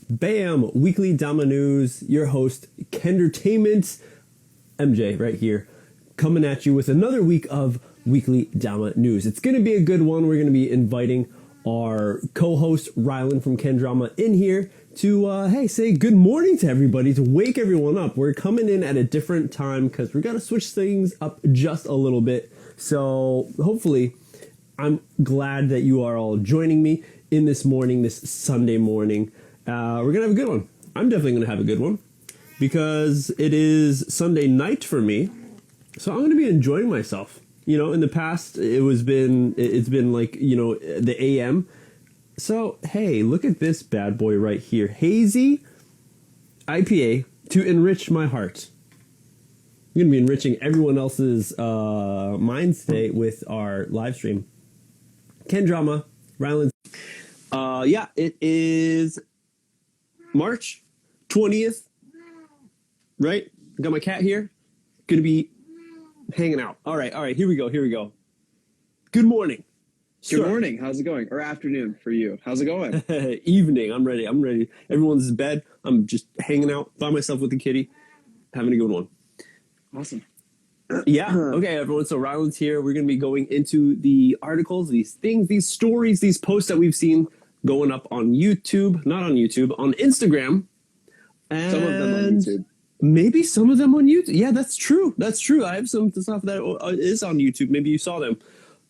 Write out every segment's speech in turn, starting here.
Bam! Weekly Dama News. Your host, KENDERTAINMENT, MJ, right here, coming at you with another week of Weekly Dama News. It's going to be a good one. We're going to be inviting our co-host, Rylan from Kendama, in here to, say good morning to everybody, to wake everyone up. We're coming in at a different time because we're going to switch things up just a little bit. So hopefully, I'm glad that you are all joining me in this morning, this Sunday morning. We're going to have a good one. I'm definitely going to have a good one because it is Sunday night for me. So I'm going to be enjoying myself. You know, in the past, it's been like, you know, the AM. So, hey, look at this bad boy right here. Hazy IPA to enrich my heart. I'm going to be enriching everyone else's minds today with our live stream. Kendama, Rylan. It is March 20th, right? Got my cat here. Gonna be hanging out. All right, here we go. Good morning. Good morning. How's it going? Or afternoon for you. How's it going? Evening. I'm ready. Everyone's in bed. I'm just hanging out by myself with the kitty, having a good one. Awesome. Yeah. Okay, everyone. So Rylan's here. We're going to be going into the articles, these things, these stories, these posts that we've seen going up on YouTube, not on YouTube, on Instagram. And some of them on YouTube. Maybe some of them on YouTube. Yeah, that's true. I have some stuff that is on YouTube. Maybe you saw them.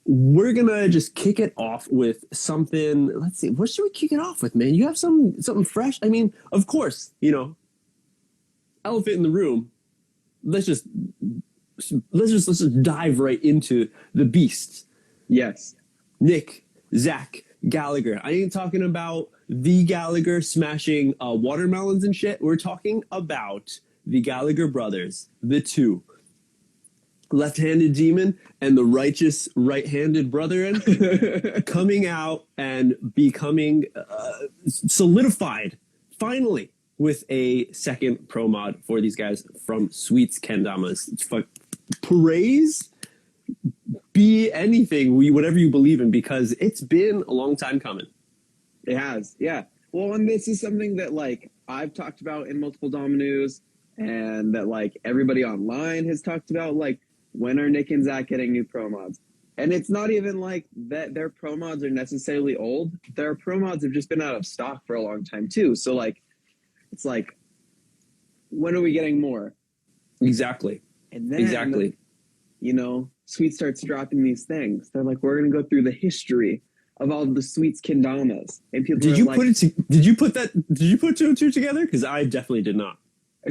We're going to just kick it off with something. Let's see. What should we kick it off with, man? You have something fresh? I mean, of course, you know, elephant in the room. Let's just dive right into the beasts. Yes. Nick, Zach, Gallagher. I ain't talking about the Gallagher smashing watermelons and shit. We're talking about the Gallagher brothers, the two. Left-handed demon and the righteous right-handed brethren coming out and becoming solidified, finally, with a second pro mod for these guys from Sweets Kendamas. Praise be anything, whatever you believe in, because it's been a long time coming. It has, yeah. Well, and this is something that, like, I've talked about in multiple Dama News, and that, like, everybody online has talked about, like, when are Nick and Zach getting new pro mods? And it's not even like that their pro mods are necessarily old. Their pro mods have just been out of stock for a long time, too. So, like, it's like, when are we getting more? Exactly. And then, you know, Sweet starts dropping these things. They're like, we're going to go through the history of all the Sweets Kendamas. And people did you put two and two together? Because I definitely did not.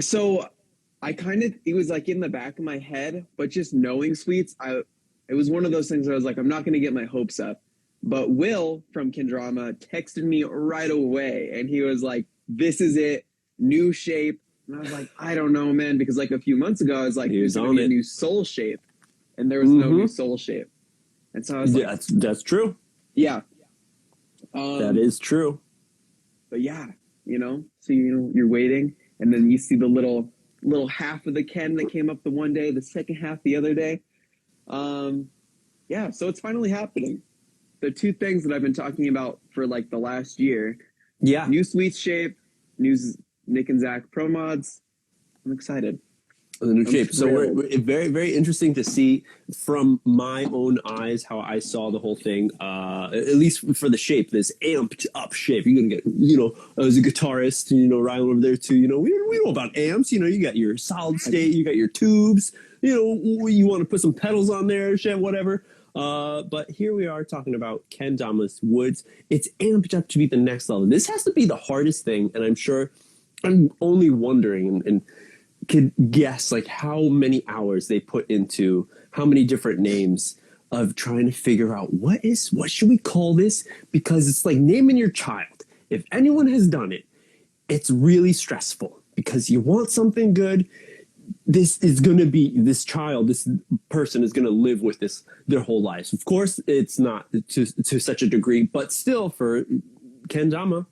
So it was like in the back of my head, but just knowing Sweets, it was one of those things where I was like, I'm not going to get my hopes up. But Will from Kendama texted me right away, and he was like, this is it, new shape. And I was like, I don't know, man, because like a few months ago, I was like, there's going to be a new soul shape, and there was no new soul shape. And so I was like, that's true. Yeah. That is true. But yeah, you know, so you're waiting, and then you see the little half of the Ken that came up the one day, the second half the other day. Yeah, so it's finally happening. The two things that I've been talking about for like the last year. Yeah. New Sweet shape, new Nick and Zach pro mods. I'm excited. The new shape. So we're very, very interesting to see from my own eyes how I saw the whole thing. At least for the shape, this amped up shape. You're gonna get, you know, as a guitarist, you know, Rylan over there too. You know, we know about amps. You know, you got your solid state, you got your tubes. You know, you want to put some pedals on there, shit, whatever. But here we are talking about Kendama's woods. It's amped up to be the next level. This has to be the hardest thing, and I'm only wondering and could guess like how many hours they put into how many different names of trying to figure out what should we call this, because it's like naming your child. If anyone has done it, it's really stressful because you want something good. This person is going to live with this their whole lives. Of course, it's not to such a degree, but still for Kendama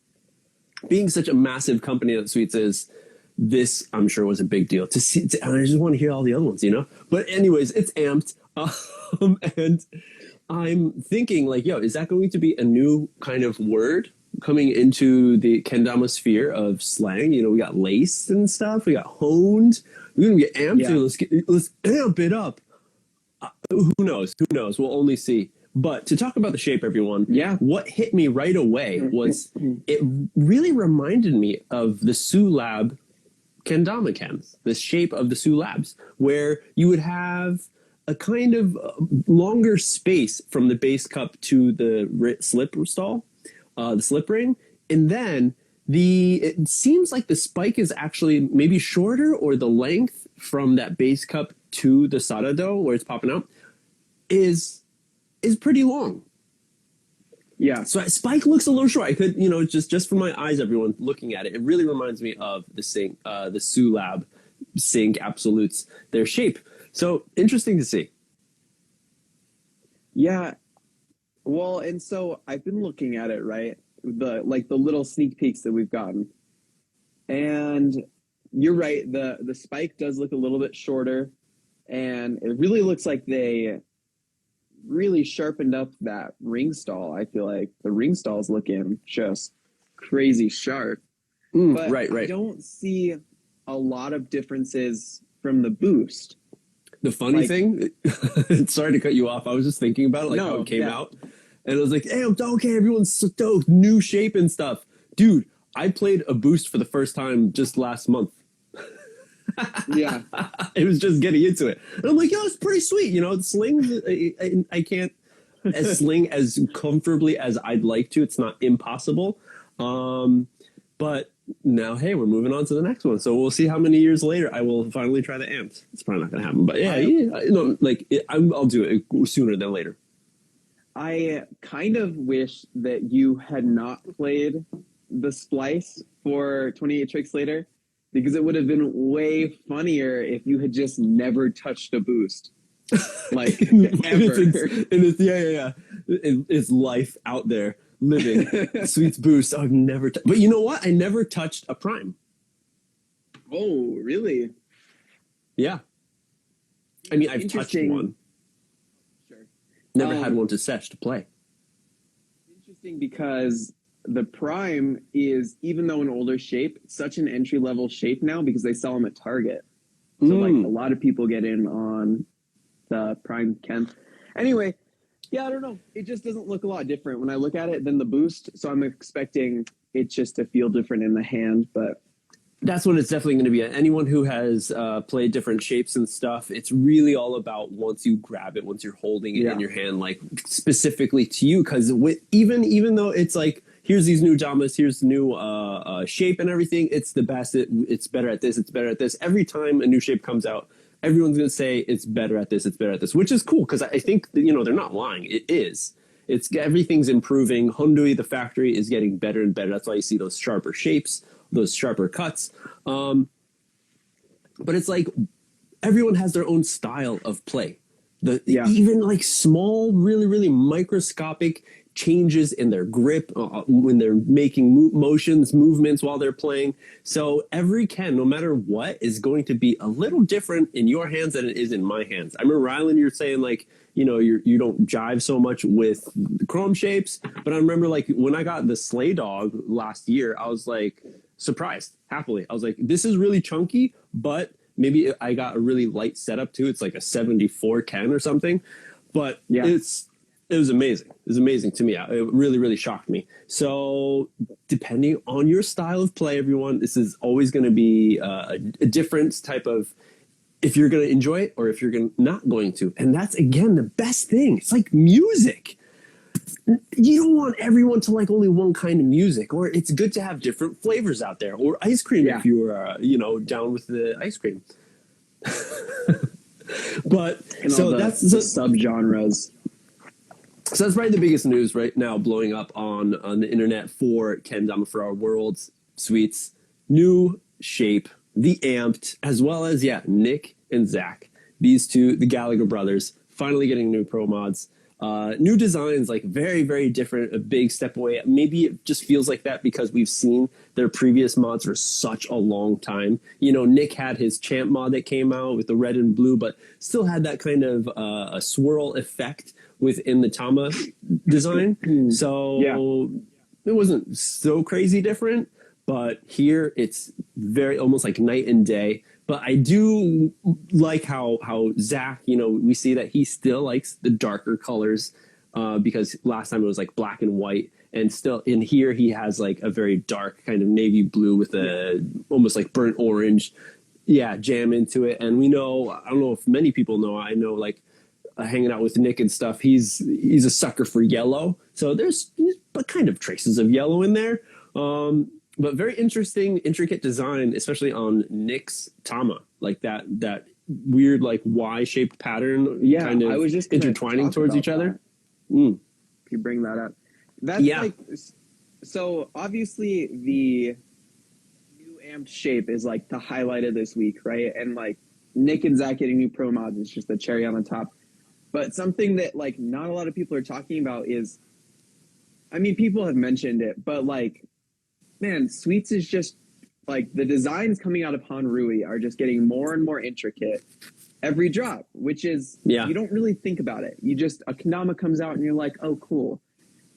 being such a massive company that Sweets is, this, I'm sure, was a big deal to see. I just want to hear all the other ones, you know? But anyways, it's amped. And I'm thinking, like, yo, is that going to be a new kind of word coming into the Kendama sphere of slang. You know, we got laced and stuff. We got honed. We're gonna get amped. Yeah. Let's amp it up. Who knows? Who knows? We'll only see. But to talk about the shape, everyone, what hit me right away was it really reminded me of the Sulab Kendama Kens, the shape of the Sulabs, where you would have a kind of longer space from the base cup to the slip stall, the slip ring, and then it seems like the spike is actually maybe shorter, or the length from that base cup to the Sarado where it's popping out is pretty long. Yeah. So spike looks a little short. I could, just from my eyes, everyone looking at it, it really reminds me of the Sulab Sync Absolutes, their shape. So interesting to see. Yeah. Well, and so I've been looking at it, right? The little sneak peeks that we've gotten. And you're right, the spike does look a little bit shorter, and it really looks like they really sharpened up that ring stall. I feel like the ring stall's looking just crazy sharp. But right. I don't see a lot of differences from the boost. The funny thing, sorry to cut you off. I was just thinking about it, how it came out. And I was like, hey, okay, everyone's stoked, new shape and stuff. Dude, I played a boost for the first time just last month. Yeah. It was just getting into it. And I'm like, yo, it's pretty sweet. The slings, I can't sling as comfortably as I'd like to. It's not impossible. But now, hey, we're moving on to the next one. So we'll see how many years later I will finally try the amps. It's probably not going to happen. But I'll do it sooner than later. I kind of wish that you had not played the splice for 28 Tricks Later, because it would have been way funnier if you had just never touched a boost. Ever. It's life out there living. Sweets boost. I've never but you know what? I never touched a prime. Oh, really? Yeah. I mean, I've touched one. Sure. Never had one to sesh to play. Interesting, because the prime is, even though an older shape, such an entry-level shape now because they sell them at Target. So a lot of people get in on the prime Ken. Anyway, yeah, I don't know. It just doesn't look a lot different when I look at it than the boost. So I'm expecting it just to feel different in the hand, but that's what it's definitely going to be. Anyone who has played different shapes and stuff, it's really all about once you grab it, once you're holding it in your hand, specifically to you. Because even though it's here's these new Damas, here's new shape and everything, it's the best. It's better at this. It's better at this. Every time a new shape comes out, everyone's going to say it's better at this. It's better at this, which is cool because I think they're not lying. It is. Everything's improving. Hundui, the factory, is getting better and better. That's why you see those sharper shapes, those sharper cuts. But it's everyone has their own style of play. Even small, really, really microscopic changes in their grip when they're making movements while they're playing. So every Ken, no matter what, is going to be a little different in your hands than it is in my hands. I remember, Rylan, you're saying you don't jive so much with the chrome shapes, but I remember when I got the Slay Dog last year, I was surprised, happily. I was this is really chunky, but maybe I got a really light setup too. It's a 74 Ken or something, but it was amazing. It was amazing to me. It really, really shocked me. So depending on your style of play, everyone, this is always going to be a different type of, if you're going to enjoy it or if you're not going to. And that's, again, the best thing. It's like music. You don't want everyone to like only one kind of music, or it's good to have different flavors out there, or ice cream if you are, down with the ice cream. But so that's the subgenres. So that's probably the biggest news right now blowing up on the internet for Kendama, for our world's sweets. New shape, the Amped, as well as, Nick and Zach. These two, the Gallagher brothers, finally getting new pro mods. New designs, very, very different, a big step away. Maybe it just feels like that because we've seen their previous mods for such a long time. Nick had his Champ mod that came out with the red and blue, but still had that kind of a swirl effect within the Tama design. So it wasn't so crazy different, but here it's very almost like night and day. But I do like how Zach, you know, we see that he still likes the darker colors because last time it was like black and white. And still in here, he has like a very dark kind of navy blue with a almost like burnt orange, jam into it. And we know, I don't know if many people know, I know like hanging out with Nick and stuff, he's a sucker for yellow. So there's kind of traces of yellow in there. But very interesting, intricate design, especially on Nick's Tama, like that weird like Y-shaped pattern, kind of I was just intertwining towards each other. If you bring that up. That's like, so obviously the new amped shape is like the highlight of this week, right? And like Nick and Zach getting new pro mods is just the cherry on the top. But something that like not a lot of people are talking about is, I mean, people have mentioned it, but like, man, Sweets is just like the designs coming out of Hanrui are just getting more and more intricate every drop, which is, you don't really think about it. You just, a Kendama comes out and you're like, oh, cool.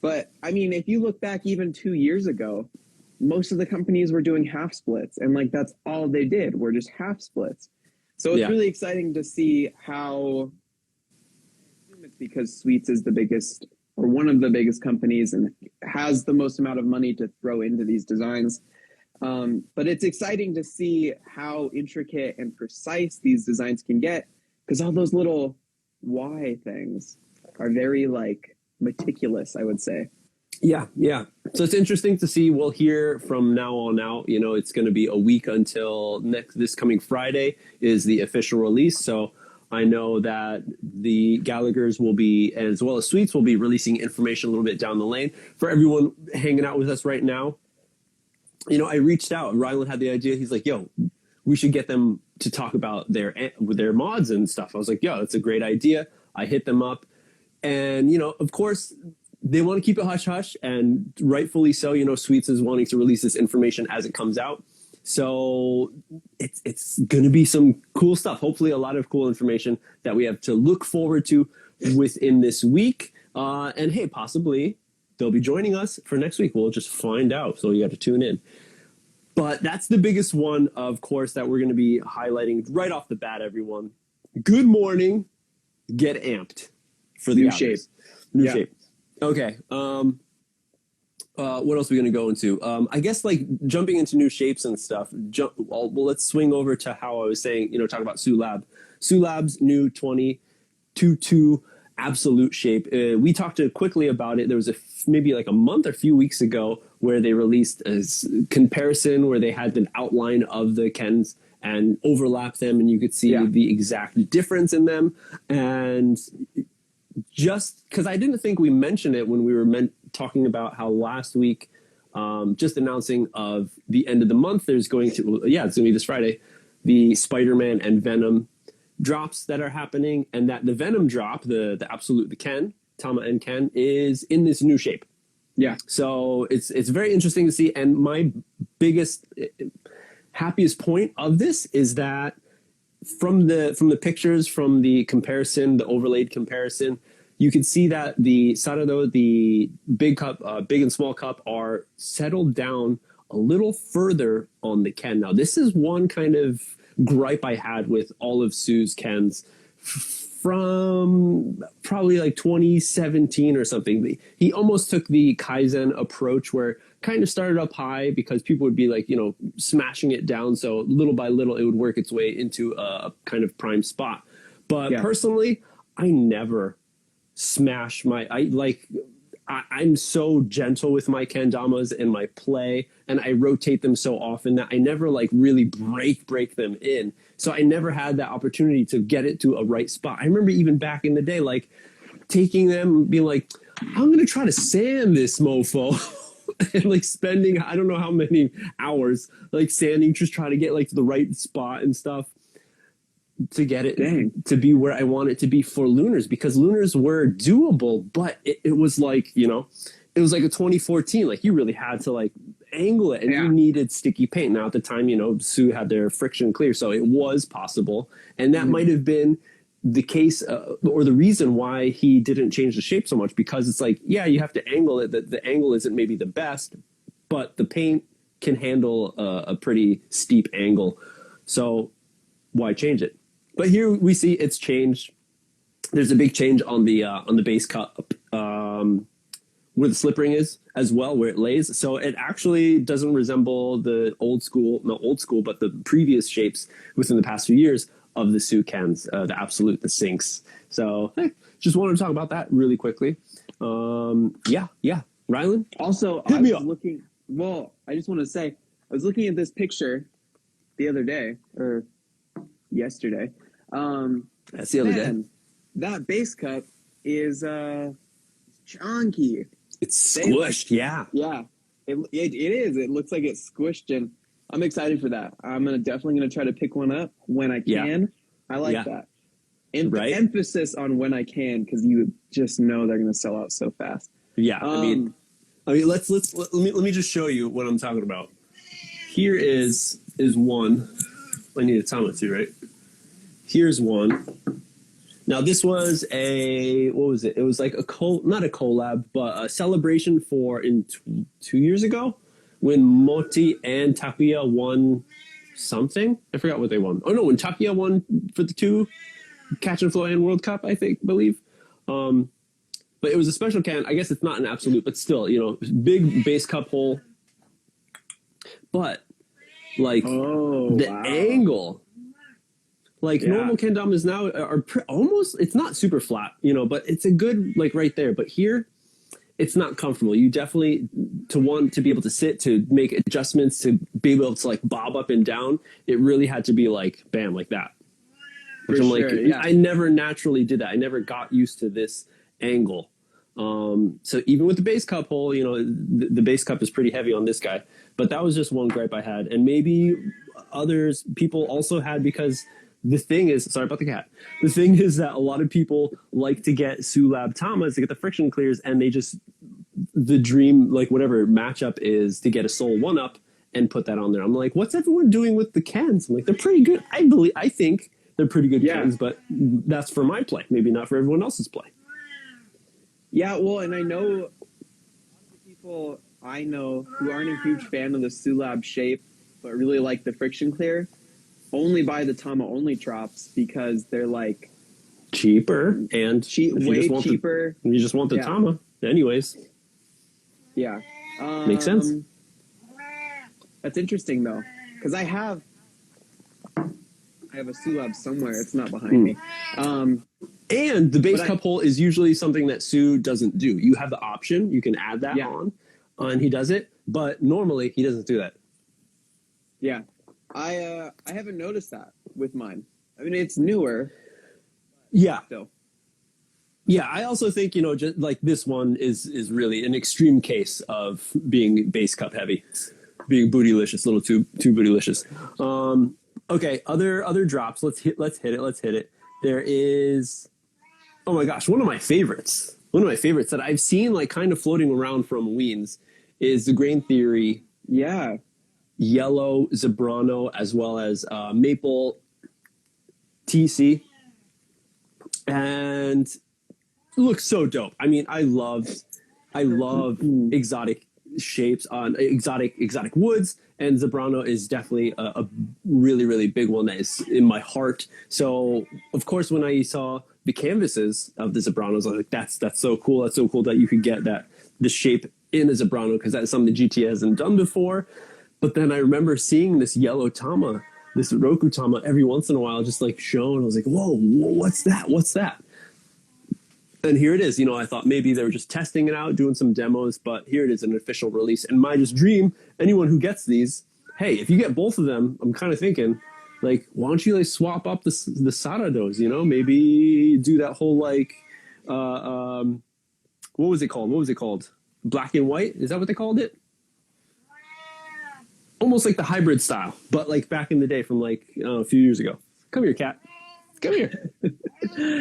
But, I mean, if you look back even 2 years ago, most of the companies were doing half splits. And, like, that's all they did were just half splits. So it's really exciting to see how, I assume it's because Sweets is the biggest or one of the biggest companies and has the most amount of money to throw into these designs. But it's exciting to see how intricate and precise these designs can get because all those little Y things are very, like, meticulous, I would say. Yeah. So it's interesting to see. We'll hear from now on out. You know, it's going to be a week until this coming Friday is the official release. So I know that the Gallaghers will be, as well as Sweets, will be releasing information a little bit down the lane. For everyone hanging out with us right now, you know, I reached out. Rylan had the idea. He's like, yo, we should get them to talk about their mods and stuff. I was like, yo, that's a great idea. I hit them up. And, you know, of course, they want to keep it hush-hush, and rightfully so. You know, Sweets is wanting to release this information as it comes out. So it's going to be some cool stuff. Hopefully a lot of cool information that we have to look forward to within this week. And, hey, possibly they'll be joining us for next week. We'll just find out. So you got to tune in. But that's the biggest one, of course, that we're going to be highlighting right off the bat, everyone. Good morning. Get amped. For the new shape. New shape. Okay. What else are we going to go into? I guess like jumping into new shapes and stuff. Well, let's swing over to how I was saying, you know, talk about Sulab. Sulab's new 2022 absolute shape. We talked quickly about it. There was maybe like a month or a few weeks ago where they released a comparison where they had an outline of the Kens and overlap them, and you could see the exact difference in them. And just because I didn't think we mentioned it when we were talking about how last week, just announcing of the end of the month, there's going to, it's going to be this Friday, the Spider-Man and Venom drops that are happening, and that the Venom drop, the absolute, the Ken, Tama and Ken, is in this new shape. Yeah. So it's very interesting to see, and my biggest, happiest point of this is that from the pictures, from the comparison, the overlaid comparison, you can see that the Sarado, the big cup, big and small cup, are settled down a little further on the Ken. Now, this is one kind of gripe I had with all of Sue's Kens from probably like 2017 or something. He almost took the Kaizen approach where kind of started up high because people would be like, you know, smashing it down. So little by little, it would work its way into a kind of prime spot. But personally, I never smash I'm so gentle with my Kendamas and my play, and I rotate them so often that I never like really break them in. So I never had that opportunity to get it to a right spot. I remember even back in the day, like taking them and being like, I'm going to try to sand this mofo. And like spending, I don't know how many hours, like sanding, just trying to get like to the right spot and stuff to get it to be where I want it to be for Lunars, because Lunars were doable, but it was like, you know, it was like a 2014, like you really had to like angle it, and you needed sticky paint. Now at the time, you know, Sue had their friction clear, so it was possible. And that might have been the case or the reason why he didn't change the shape so much, because it's like, yeah, you have to angle it. The angle isn't maybe the best, but the paint can handle a pretty steep angle. So why change it? But here we see it's changed. There's a big change on the base cup where the slip ring is as well, where it lays. So it actually doesn't resemble the not old school, but the previous shapes within the past few years of the Sioux cans, the Absolute, the Sinks. So hey, just wanted to talk about that really quickly. Yeah. Rylan? Also, Hit I me was up. looking, well, I just want to say, I was looking at this picture the other day, or yesterday. That's the other day. Man, that base cup is chunky. It's squished, yeah. Yeah, it is. It looks like it's squished, and I'm excited for that. I'm definitely gonna try to pick one up when I can. Yeah. I like Yeah. that. Right? Emphasis on when I can, because you just know they're gonna sell out so fast. Yeah, I mean, let me just show you what I'm talking about. Here is one. I need a Tama too, right? Here's one. Now this was what was it? It was like not a collab, but a celebration for 2 years ago when Moti and Takuya won something. I forgot what they won. Oh no, when Takuya won for the 2 Catch and Flow and World Cup, believe. But it was a special can. I guess it's not an Absolute, but still, big base cup hole. But like the angle, like normal Kendamas now are almost, it's not super flat, but it's a good, like right there. But here, it's not comfortable. You definitely, to be able to sit, to make adjustments, to be able to like bob up and down, it really had to be like, bam, like that. Which I'm like, I never naturally did that. I never got used to this angle. So even with the base cup hole, the base cup is pretty heavy on this guy. But that was just one gripe I had. And maybe people also had, because the thing is, sorry about the cat. The thing is that a lot of people like to get Sulab Tamas to get the friction clears, and the dream, like whatever matchup is, to get a Soul 1-up and put that on there. I'm like, what's everyone doing with the cans? I'm like, they're pretty good. I think they're pretty good cans, but that's for my play, maybe not for everyone else's play. Yeah, well, and I know people I know who aren't a huge fan of the Sulab shape, but really like the friction clear, only buy the Tama only drops because they're like cheaper and way cheaper. You just want the Tama, anyways. Yeah, makes sense. That's interesting though, because I have a Sulab somewhere. It's not behind me. And the base cup hole is usually something that Sue doesn't do. You have the option. You can add that on, and he does it. But normally, he doesn't do that. Yeah. I haven't noticed that with mine. I mean, it's newer. Yeah. Still. Yeah, I also think, just like this one is really an extreme case of being base cup heavy, being bootylicious, a little too bootylicious. Okay, other drops. Let's hit it. There is, oh my gosh, one of my favorites that I've seen like kind of floating around from Weens is the Grain Theory. Yeah. Yellow Zebrano, as well as Maple TC. And it looks so dope. I mean, I love exotic shapes on exotic woods, and Zebrano is definitely a really, really big one that is in my heart. So of course, when I saw the canvases of the Zebranos, I was like, that's so cool. That's so cool that you could get the shape in a Zebrano, because that's something GT hasn't done before. But then I remember seeing this yellow Tama, this Roku Tama, every once in a while, just like shown. I was like, whoa, what's that? And here it is. I thought maybe they were just testing it out, doing some demos, but here it is, an official release. And my just dream, anyone who gets these, hey, if you get both of them, I'm kind of thinking, like, why don't you like swap up the Sarados, maybe do that whole like, what was it called? Black and white? Is that what they called it? Almost like the hybrid style, but like back in the day from like a few years ago. Come here, cat. Come here. I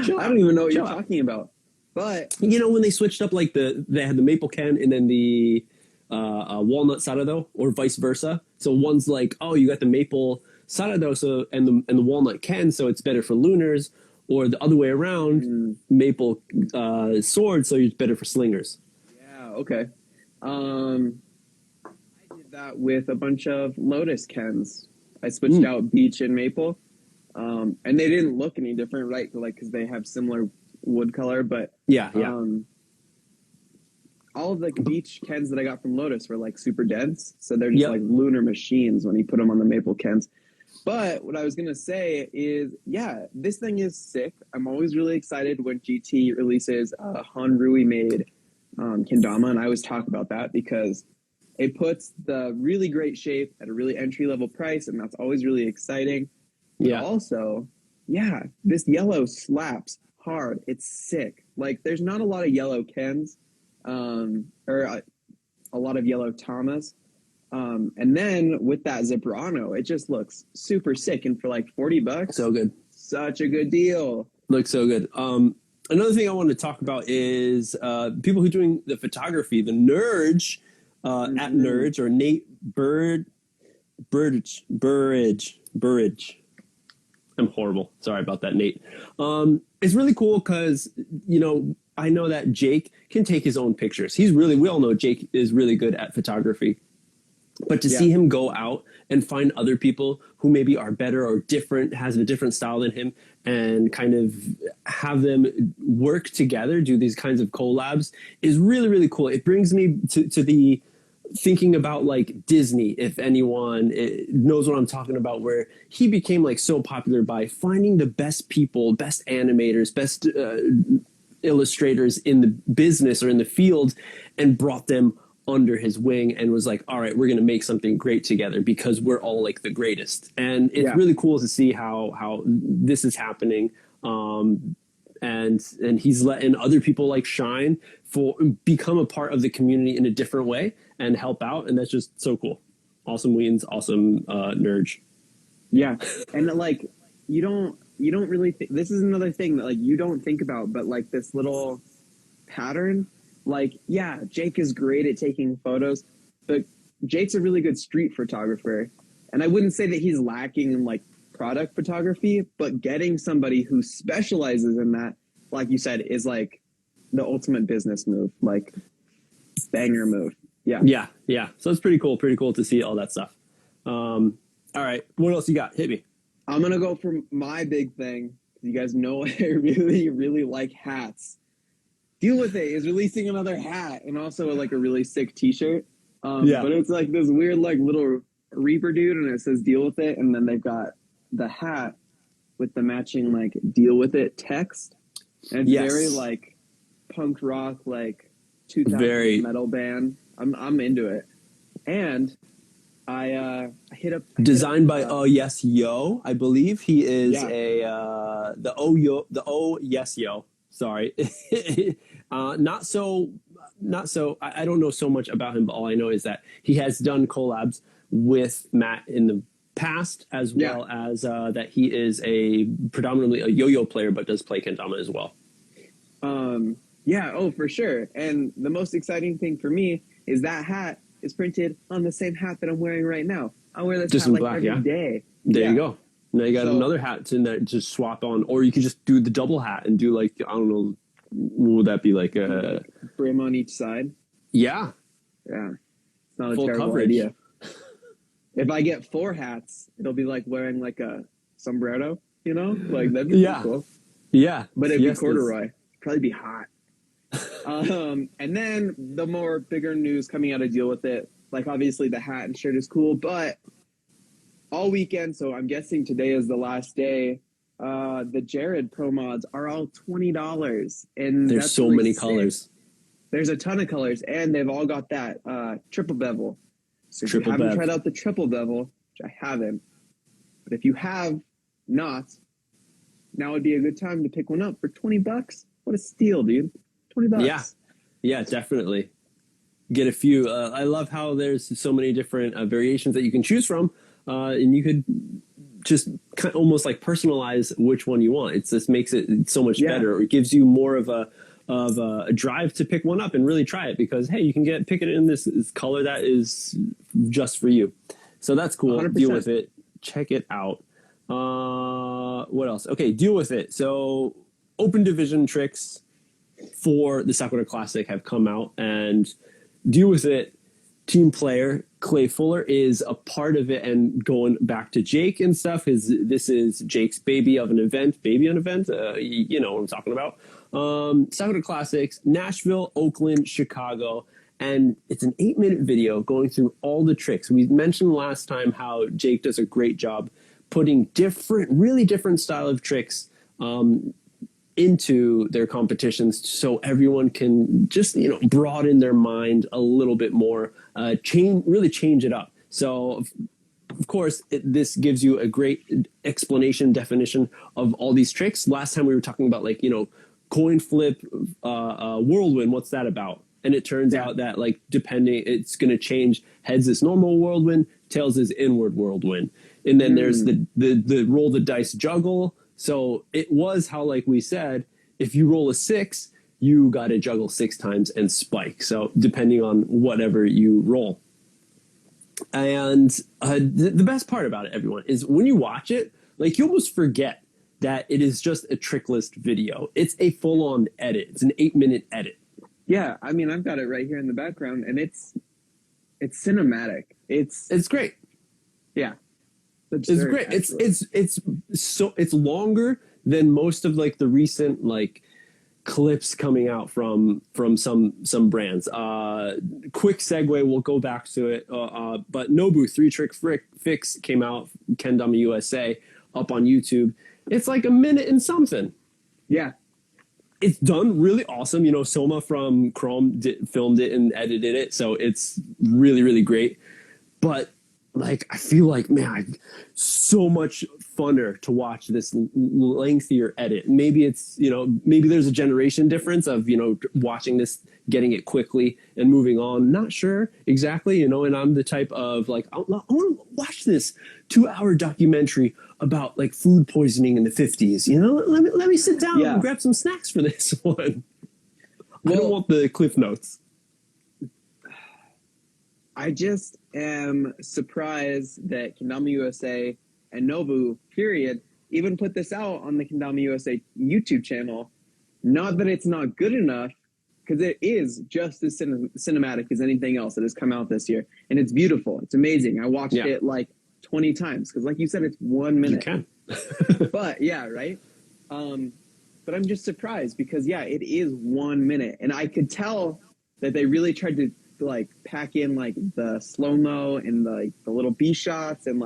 don't even know what you're talking about. But when they switched up, like they had the Maple Ken and then the Walnut Sarado, or vice versa. So one's like, oh, you got the Maple Sarado, and the Walnut Ken, so it's better for lunars. or the other way around, maple sword, so it's better for slingers. Yeah, okay. I did that with a bunch of lotus Kens. I switched out beech and maple, and they didn't look any different, right? Like, because they have similar wood color, but yeah. All of the beech Kens that I got from Lotus were like super dense, so they're just like lunar machines when you put them on the maple Kens. But what I was gonna say is, yeah, this thing is sick. I'm always really excited when GT releases a Hanrui made Kendama, and I always talk about that because it puts the really great shape at a really entry level price, and that's always really exciting. Yeah. But also, yeah, this yellow slaps hard. It's sick. Like, there's not a lot of yellow Kens. Or a lot of yellow Tamas. And then with that Zebrano, it just looks super sick. And for like $40, so good. Such a good deal. Looks so good. Another thing I want to talk about is people who are doing the photography, the Nerge, at Nerge, or Nate Burridge. I'm horrible. Sorry about that, Nate. It's really cool because, you know, I know that Jake can take his own pictures. We all know Jake is really good at photography. But to see him go out and find other people who maybe are better or different, has a different style than him, and kind of have them work together, do these kinds of collabs, is really, really cool. It brings me to the thinking about like Disney, if anyone knows what I'm talking about, where he became like so popular by finding the best people, best animators, best illustrators in the business or in the field, and brought them under his wing and was like, all right, we're going to make something great together because we're all like the greatest. And it's really cool to see how this is happening. And he's letting other people like shine, become a part of the community in a different way and help out. And that's just so cool. Awesome wins. Awesome Nerge. Yeah. And like, you don't really this is another thing that like you don't think about, but like this little pattern, like, yeah, Jake is great at taking photos, but Jake's a really good street photographer. And I wouldn't say that he's lacking in like product photography, but getting somebody who specializes in that, like you said, is like the ultimate business move, like banger move. Yeah. So it's pretty cool to see all that stuff. All right, what else you got? Hit me. I'm going to go for my big thing. You guys know I really, really like hats. Deal With It is releasing another hat and also like a really sick t-shirt. But it's like this weird like little Reaper dude and it says Deal With It. And then they've got the hat with the matching like Deal With It text. And it's very like punk rock, like 2000 metal band. I'm into it. And I hit up designed by Yes Yo, I believe he is the Oh Yes Yo. Sorry, not so. I don't know so much about him, but all I know is that he has done collabs with Matt in the past, as well as that he is predominantly a yo-yo player, but does play Kendama as well. For sure. And the most exciting thing for me is that hat is printed on the same hat that I'm wearing right now. I wear this just hat in like black, every day. There you go. Now you got another hat in there, just swap on, or you could just do the double hat and do like, I don't know, what would that be like? Brim on each side. Yeah. It's not a full terrible coverage idea. If I get 4 hats, it'll be like wearing like a sombrero, you know? Like that'd be pretty cool. Yeah. But it'd be corduroy. Probably be hot. And then the more bigger news coming out of Deal With It, like obviously the hat and shirt is cool, but all weekend, so I'm guessing today is the last day, the Jared Pro Mods are all $20. And there's so many colors. There's a ton of colors, and they've all got that triple bevel. So if you haven't tried out the triple bevel, which I haven't, but if you have not, now would be a good time to pick one up for $20. What a steal, dude. $20. Yeah, definitely. Get a few. I love how there's so many different variations that you can choose from, and you could just kind of almost like personalize which one you want. It just makes it so much better. It gives you more of a drive to pick one up and really try it because, hey, you can pick it in this color that is just for you. So that's cool. 100%. Deal With It. Check it out. What else? Okay, deal with it. So open division tricks for the Sakura Classic have come out, and deal with it. Team player Clay Fuller is a part of it, and going back to Jake and stuff, this is Jake's baby on event. You know what I'm talking about. Sakura Classics, Nashville, Oakland, Chicago, and it's an 8-minute video going through all the tricks. We mentioned last time how Jake does a great job putting really different style of tricks into their competitions, so everyone can just broaden their mind a little bit more, change it up. So of course this gives you a great explanation, definition of all these tricks. Last time we were talking about coin flip, whirlwind. What's that about? And it turns out that depending, it's going to change. Heads is normal whirlwind, tails is inward whirlwind, and then there's the roll the dice juggle. So it was how, like we said, if you roll a 6, you got to juggle 6 times and spike. So depending on whatever you roll. And the best part about it, everyone, is when you watch it, you almost forget that it is just a trick list video. It's a full-on edit. It's an 8-minute edit. Yeah, I mean, I've got it right here in the background, and it's cinematic. It's great. Yeah. It's great. It's longer than most of the recent clips coming out from some brands. Quick segue, we'll go back to it. But Nobu 3-Trick Fix came out, Kendama USA, up on YouTube. It's like a minute and something. Yeah. It's done really awesome. Soma from Chrome filmed it and edited it, so it's really, really great. But I feel man, so much funner to watch this lengthier edit. Maybe it's, maybe there's a generation difference of, watching this, getting it quickly and moving on. Not sure exactly, and I'm the type of I want to watch this 2-hour documentary about food poisoning in the 50s. Let me sit down and grab some snacks for this one. I don't want the Cliff Notes. I just am surprised that Kendama USA and Nobu, period, even put this out on the Kendama USA YouTube channel. Not that it's not good enough, because it is just as cinematic as anything else that has come out this year. And it's beautiful. It's amazing. I watched it 20 times, because like you said, it's 1 minute. You can. But yeah, right? But I'm just surprised because, it is 1 minute. And I could tell that they really tried to pack in the slow-mo and the little B shots and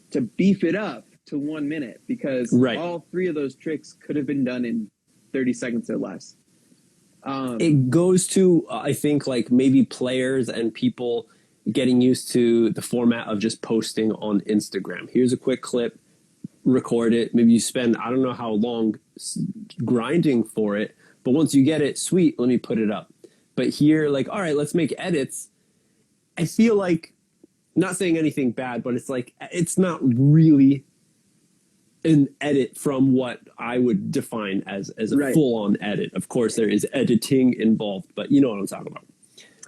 to beef it up to 1 minute, because all 3 of those tricks could have been done in 30 seconds or less. It goes to I think maybe players and people getting used to the format of just posting on Instagram. Here's a quick clip, record it. Maybe you spend I don't know how long grinding for it, but once you get it, sweet, let me put it up. But here, all right, let's make edits. I feel not saying anything bad, but it's not really an edit from what I would define as a full-on edit. Of course, there is editing involved, but you know what I'm talking about.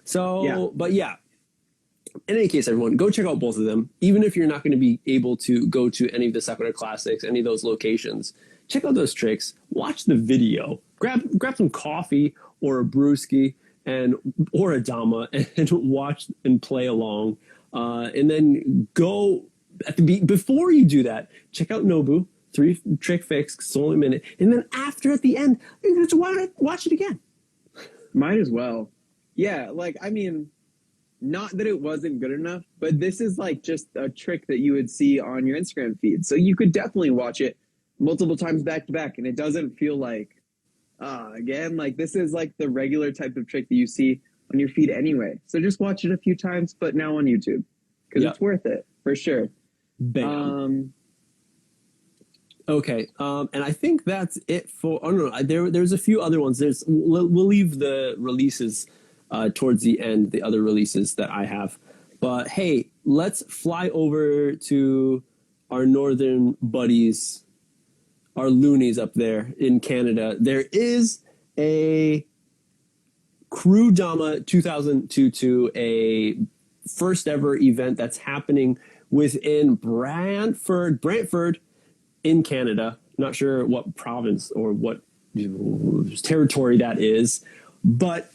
So, but yeah. In any case, everyone, go check out both of them. Even if you're not going to be able to go to any of the Sakura Classics, any of those locations, check out those tricks. Watch the video. Grab some coffee or a brewski or a Dama and watch and play along. And then go before you do that, check out Nobu 3-Trick Fix, it's only a minute. And then at the end, you just watch it again. Might as well. Yeah, I mean, not that it wasn't good enough, but this is just a trick that you would see on your Instagram feed. So you could definitely watch it multiple times back to back, and it doesn't feel again, this is the regular type of trick that you see on your feed anyway. So just watch it a few times, but now on YouTube, because it's worth it for sure. Bam. Okay, and I think that's it for. Oh no, there's a few other ones. We'll leave the releases towards the end, the other releases that I have. But hey, let's fly over to our northern buddies, our loonies up there in Canada. There is a Crew Dama 2022, a first ever event that's happening within Brantford, in Canada. Not sure what province or what territory that is, but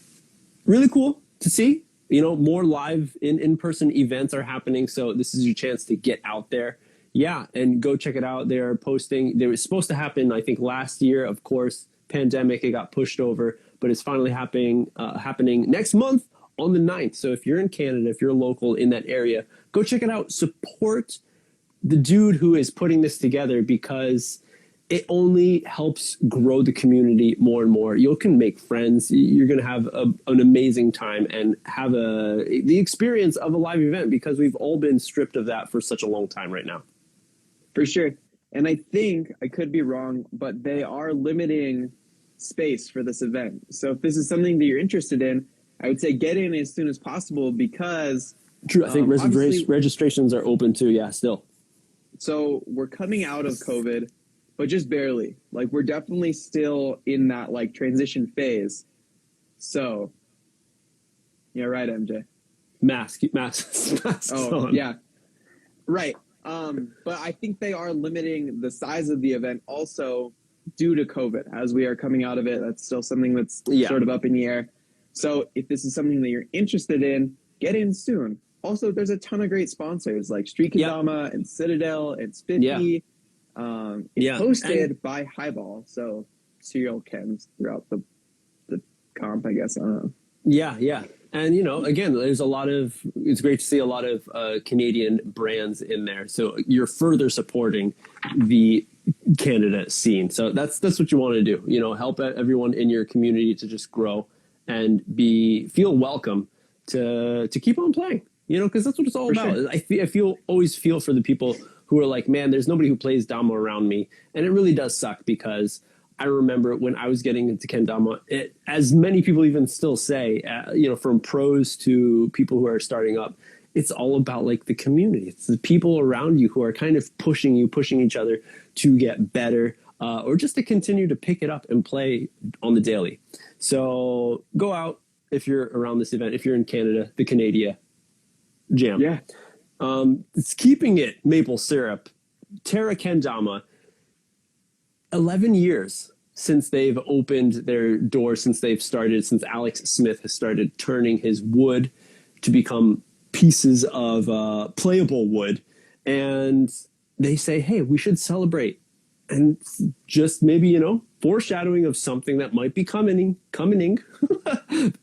really cool to see. More live in-person events are happening, so this is your chance to get out there. Yeah, and go check it out. They're posting. They were supposed to happen, I think, last year. Of course, pandemic, it got pushed over, but it's finally happening next month on the 9th. So if you're in Canada, if you're local in that area, go check it out. Support the dude who is putting this together, because it only helps grow the community more and more. You can make friends. You're going to have an amazing time and have the experience of a live event, because we've all been stripped of that for such a long time right now. For sure. And I think, I could be wrong, but they are limiting space for this event. So if this is something that you're interested in, I would say get in as soon as possible, because... True. I think registrations are open too. Yeah, still. So we're coming out of COVID, but just barely. Like, we're definitely still in that, like, transition phase. So, yeah, right, MJ. Masks Oh, on. yeah. Right. But I think they are limiting the size of the event also due to COVID. As we are coming out of it, that's still something that's sort of up in the air. So if this is something that you're interested in, get in soon. Also, there's a ton of great sponsors like Street Kendama and Citadel and Spiffy. It's hosted by Highball, so serial Kens throughout the comp, I guess. I don't know. Yeah. And, again, it's great to see a lot of Canadian brands in there. So you're further supporting the Canada scene. So that's what you want to do, help everyone in your community to just grow and feel welcome to keep on playing, because that's what it's all about. Sure. I always feel for the people who are like, man, there's nobody who plays Dama around me. And it really does suck, because I remember when I was getting into Kendama, as many people even still say, from pros to people who are starting up, it's all about like the community. It's the people around you who are kind of pushing each other to get better, or just to continue to pick it up and play on the daily. So go out if you're around this event. If you're in Canada, the Canada Jam. Yeah. It's keeping it maple syrup. Terra Kendama. 11 years since they've opened their doors, since Alex Smith has started turning his wood to become pieces of playable wood. And they say, hey, we should celebrate. And just maybe, foreshadowing of something that might be coming.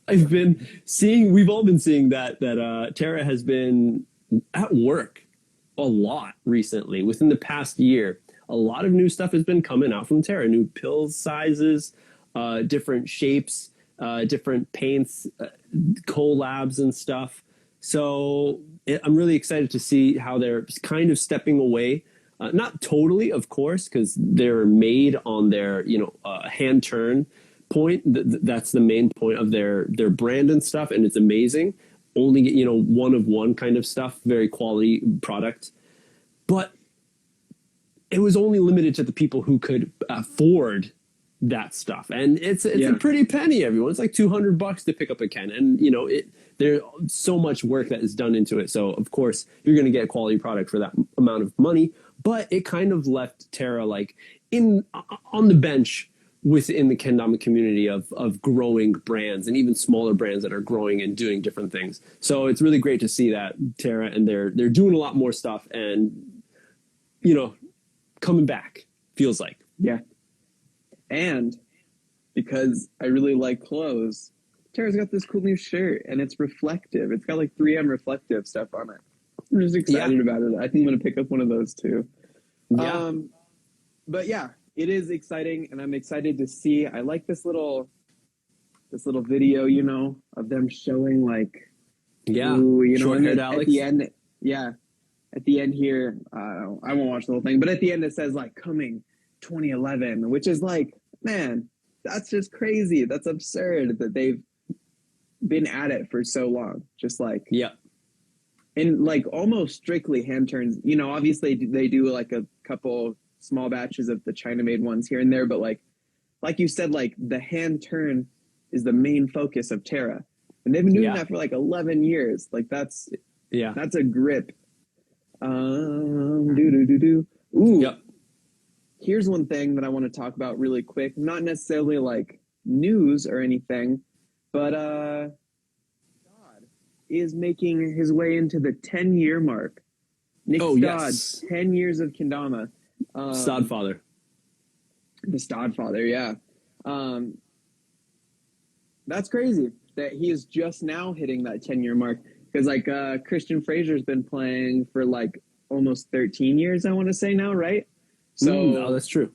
We've all been seeing that Terra has been at work a lot recently. Within the past year, a lot of new stuff has been coming out from Terra. New pill sizes, different shapes, different paints, collabs and stuff. So I'm really excited to see how they're kind of stepping away. Not totally, of course, because they're made on their, hand turn point. That's the main point of their brand and stuff. And it's amazing. Only, one of one kind of stuff, very quality product. But it was only limited to the people who could afford that stuff. And it's a pretty penny, everyone. It's like $200 to pick up a Ken. And, there's so much work that is done into it. So, of course, you're going to get a quality product for that amount of money. But it kind of left Terra like on the bench within the Kendama community of growing brands, and even smaller brands that are growing and doing different things. So it's really great to see that Terra, and they're doing a lot more stuff and, coming back, feels like. Yeah. And because I really like clothes, Terra's got this cool new shirt, and it's reflective. It's got like 3M reflective stuff on it. I'm just excited about it. I think I'm going to pick up one of those too. Yeah. But yeah, it is exciting, and I'm excited to see. I like this little video, of them showing like, short-haired Alex. At the end, at the end here, I won't watch the whole thing, but at the end it says like coming 2011, which is like, man, that's just crazy. That's absurd that they've been at it for so long. Just like, and like almost strictly hand turns. Obviously they do like a couple small batches of the China made ones here and there, but like you said, like the hand turn is the main focus of Terra, and they've been doing that for like 11 years. Like that's a grip. Ooh. Yep. here's one thing that I want to talk about really quick. Not necessarily like news or anything, but Stodd is making his way into the 10-year mark. Nick Stodd, yes. 10 years of Kendama. Stodd father. The Stodd father, yeah. That's crazy that he is just now hitting that 10-year mark. Because like Christian Fraser's been playing for like almost 13 years, I want to say now, right? So that's true.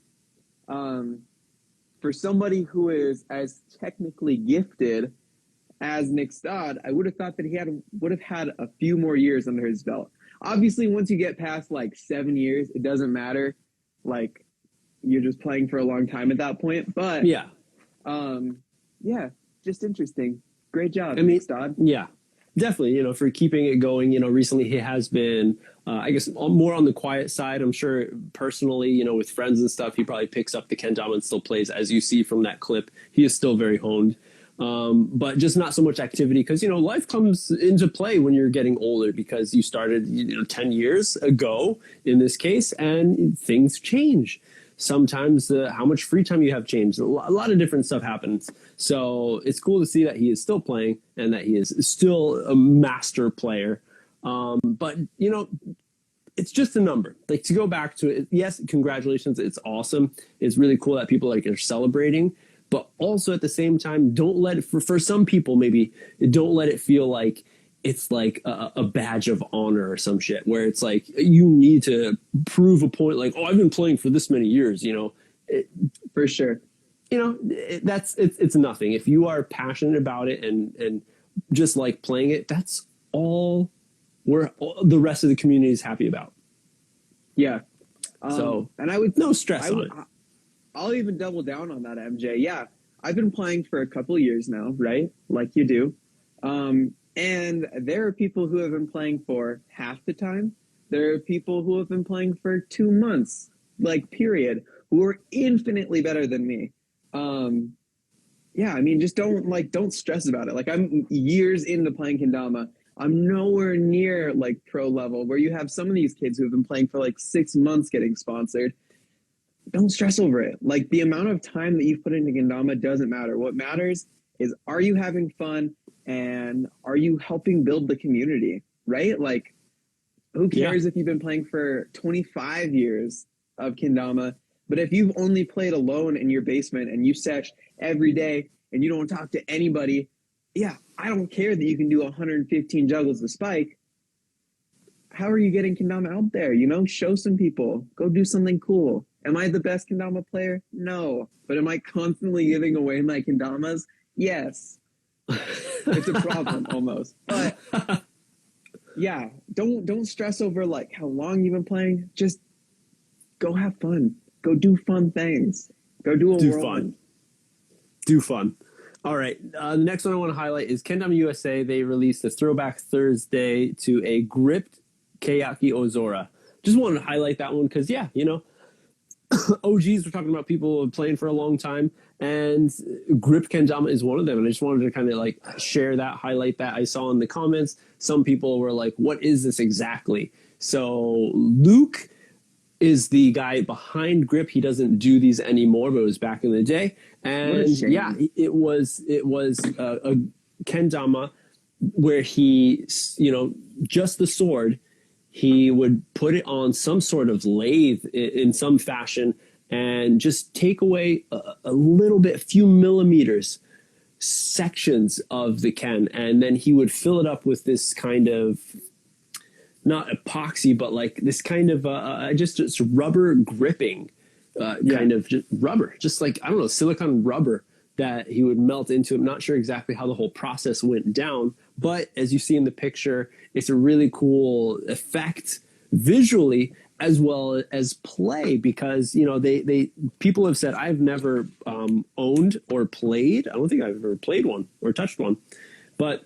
For somebody who is as technically gifted as Nick Stodd, I would have thought that he would have had a few more years under his belt. Obviously, once you get past like 7 years, it doesn't matter. Like, you're just playing for a long time at that point. But yeah, just interesting. Great job, I mean, Nick Stodd. Yeah, definitely. For keeping it going. Recently he has been, I guess, more on the quiet side. I'm sure personally, with friends and stuff, he probably picks up the Kendama and still plays. As you see from that clip, he is still very honed. But just not so much activity because, life comes into play when you're getting older because you started, 10 years ago in this case, and things change. Sometimes how much free time you have changed. A lot of different stuff happens. So it's cool to see that he is still playing and that he is still a master player. But, it's just a number. Like, to go back to it, yes, congratulations. It's awesome. It's really cool that people are celebrating. But also at the same time, don't let it, for some people, maybe, don't let it feel like it's like a badge of honor or some shit where it's like you need to prove a point like, oh, I've been playing for this many years, For sure. It's nothing. If you are passionate about it and just like playing it, that's all the rest of the community is happy about. Yeah. And I would no stress on it. I'll even double down on that, MJ. Yeah, I've been playing for a couple of years now, right? Like you do. And there are people who have been playing for half the time. There are people who have been playing for 2 months, like period, who are infinitely better than me. Just don't stress about it. Like, I'm years into playing Kendama. I'm nowhere near like pro level where you have some of these kids who have been playing for like 6 months getting sponsored. Don't stress over it. Like, the amount of time that you've put into Kendama doesn't matter. What matters is, are you having fun and are you helping build the community, right? Like, who cares if you've been playing for 25 years of Kendama, but if you've only played alone in your basement and you sesh every day and you don't talk to anybody, I don't care that you can do 115 juggles of spike. How are you getting Kendama out there? Show some people. Go do something cool. Am I the best Kendama player? No. But am I constantly giving away my Kendamas? Yes. It's a problem almost. But yeah, don't stress over like how long you've been playing. Just go have fun. Go do fun things. Go do fun. Do fun. All right. The next one I want to highlight is Kendama USA. They released a Throwback Thursday to a gripped Kayaki Ozora. Just wanted to highlight that one because, OGs, we're talking about people playing for a long time, and Grip Kendama is one of them. And I just wanted to kind of like share that, highlight that. I saw in the comments, some people were like, what is this exactly? So Luke is the guy behind Grip. He doesn't do these anymore, but it was back in the day. And it was a Kendama where he, just the sword, he would put it on some sort of lathe in some fashion and just take away a little bit, a few millimeters, sections of the Ken. And then he would fill it up with this kind of, not epoxy, but like this kind of just rubber gripping, kind of just rubber, just like, I don't know, silicone rubber that he would melt into. I'm not sure exactly how the whole process went down, but as you see in the picture, it's a really cool effect visually as well as play because, they people have said, I've never owned or played. I don't think I've ever played one or touched one, but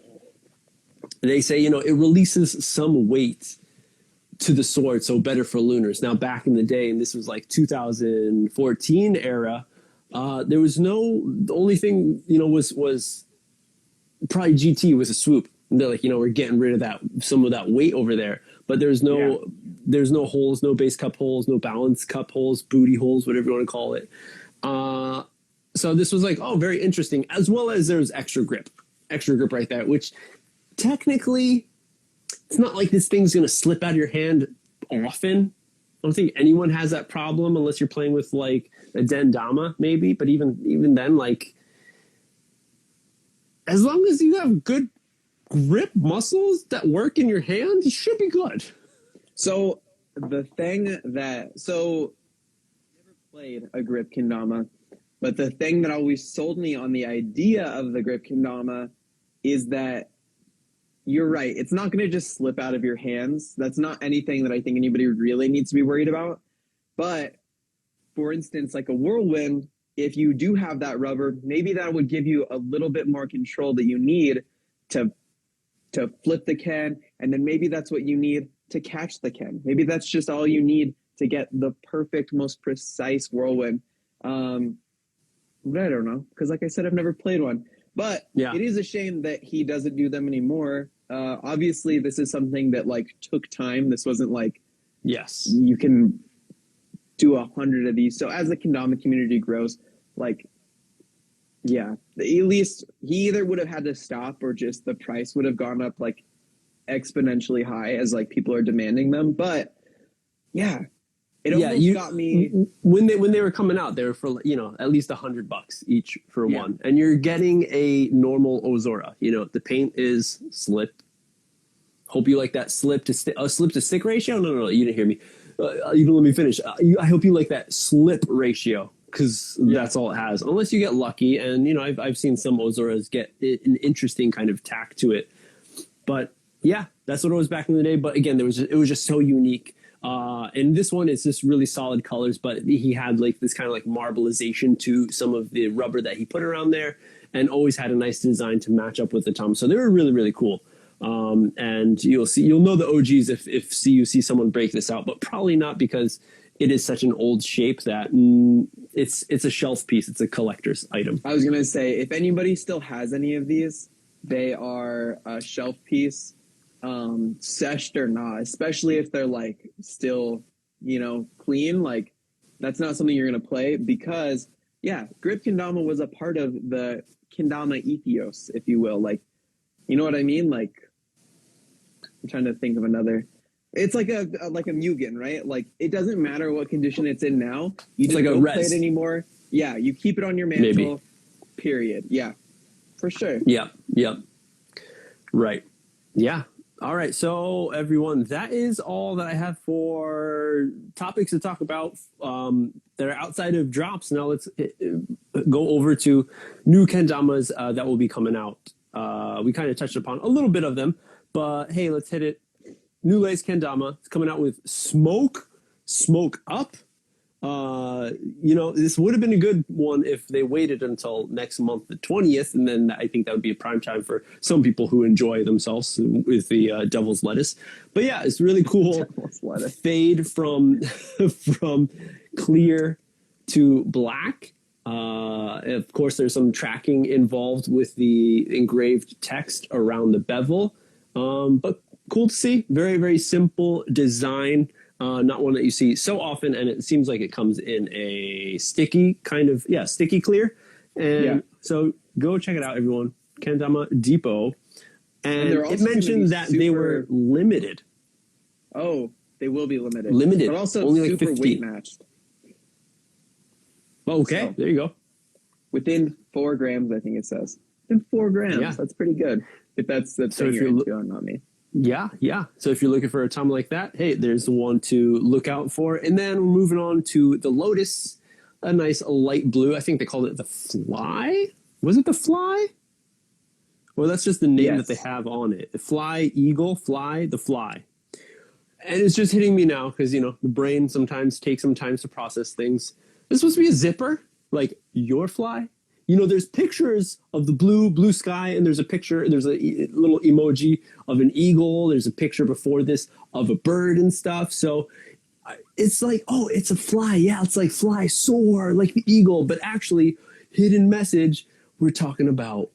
they say, it releases some weight to the sword, so better for lunars. Now, back in the day, and this was like 2014 era, there was the only thing, was probably GT was a swoop. And they're like, we're getting rid of some of that weight over there. but there's no holes, no base cup holes, no balance cup holes, booty holes, whatever you want to call it. So this was like, oh, very interesting, as well as there's extra grip right there, which technically it's not like this thing's going to slip out of your hand often. I don't think anyone has that problem unless you're playing with like a Dama maybe, but even then, like, as long as you have good grip muscles that work in your hand, you should be good. So the thing that, so I never played a grip kendama, but the thing that always sold me on the idea of the grip kendama is that you're right. It's not going to just slip out of your hands. That's not anything that I think anybody really needs to be worried about. But for instance, like a whirlwind, if you do have that rubber, maybe that would give you a little bit more control that you need to flip the Ken. And then maybe that's what you need to catch the Ken. Maybe that's just all you need to get the perfect, most precise whirlwind. But I don't know. Because like I said, I've never played one. But it is a shame that he doesn't do them anymore. Obviously, this is something that like took time. This wasn't like, you can do 100 of these. So as the kendama community grows, like, at least he either would have had to stop or just the price would have gone up like exponentially high as like people are demanding them. But it almost got me when they were coming out. They were for at least $100 each for one, and you're getting a normal Ozora. The paint is slip. Hope you like that slip to stick ratio. No, you didn't hear me. You don't let me finish. I hope you like that slip ratio because that's all it has. Unless you get lucky, and I've seen some Ozoras get an interesting kind of tack to it. But that's what it was back in the day. But again, it was just so unique. And this one is just really solid colors, but he had like this kind of like marbleization to some of the rubber that he put around there, and always had a nice design to match up with the Tom. So they were really, really cool. And you'll know the OGs if you see someone break this out, but probably not because it is such an old shape that it's a shelf piece. It's a collector's item. I was going to say, if anybody still has any of these, they are a shelf piece. Seshed or not, especially if they're like still, clean, like that's not something you're going to play because grip kendama was a part of the kendama ethos, if you will. Like, you know what I mean? Like, I'm trying to think of another. It's like a Mugen, right? Like, it doesn't matter what condition it's in now. You just don't play it anymore. Yeah, you keep it on your mantle. Maybe. Period. Yeah, for sure. Yep. Right. Yeah. All right, so everyone, that is all that I have for topics to talk about that are outside of drops. Now let's go over to new kendamas that will be coming out. We kind of touched upon a little bit of them, but hey, let's hit it. New latest kendama. It's coming out with Smoke Up. This would have been a good one if they waited until next month, the 20th, and then I think that would be a prime time for some people who enjoy themselves with the Devil's Lettuce. But yeah, it's really cool. Fade from clear to black. Of course, there's some tracking involved with the engraved text around the bevel, but cool to see. Very, very simple design. Not one that you see so often, and it seems like it comes in a sticky clear. And so go check it out, everyone. Kendama Depot. And it mentioned that they were limited. Oh, they will be limited. Limited. But also only like super 50. weight matched. Okay, so, there you go. Within 4 grams, I think it says. Within 4 grams. Yeah. That's pretty good. If that's the thing you're into, not me. Yeah. So if you're looking for a Tom like that, hey, there's the one to look out for. And then we're moving on to the Lotus, a nice light blue. I think they called it the Fly. Was it the Fly? Well, that's just the name that they have on it. The Fly, Eagle, Fly, the Fly. And it's just hitting me now because, the brain sometimes takes some time to process things. This supposed to be a zipper, like your fly. There's pictures of the blue sky, and there's a little emoji of an eagle. There's a picture before this of a bird and stuff. So it's like, oh, it's a fly. Yeah, it's like fly, soar, like the eagle. But actually, hidden message, we're talking about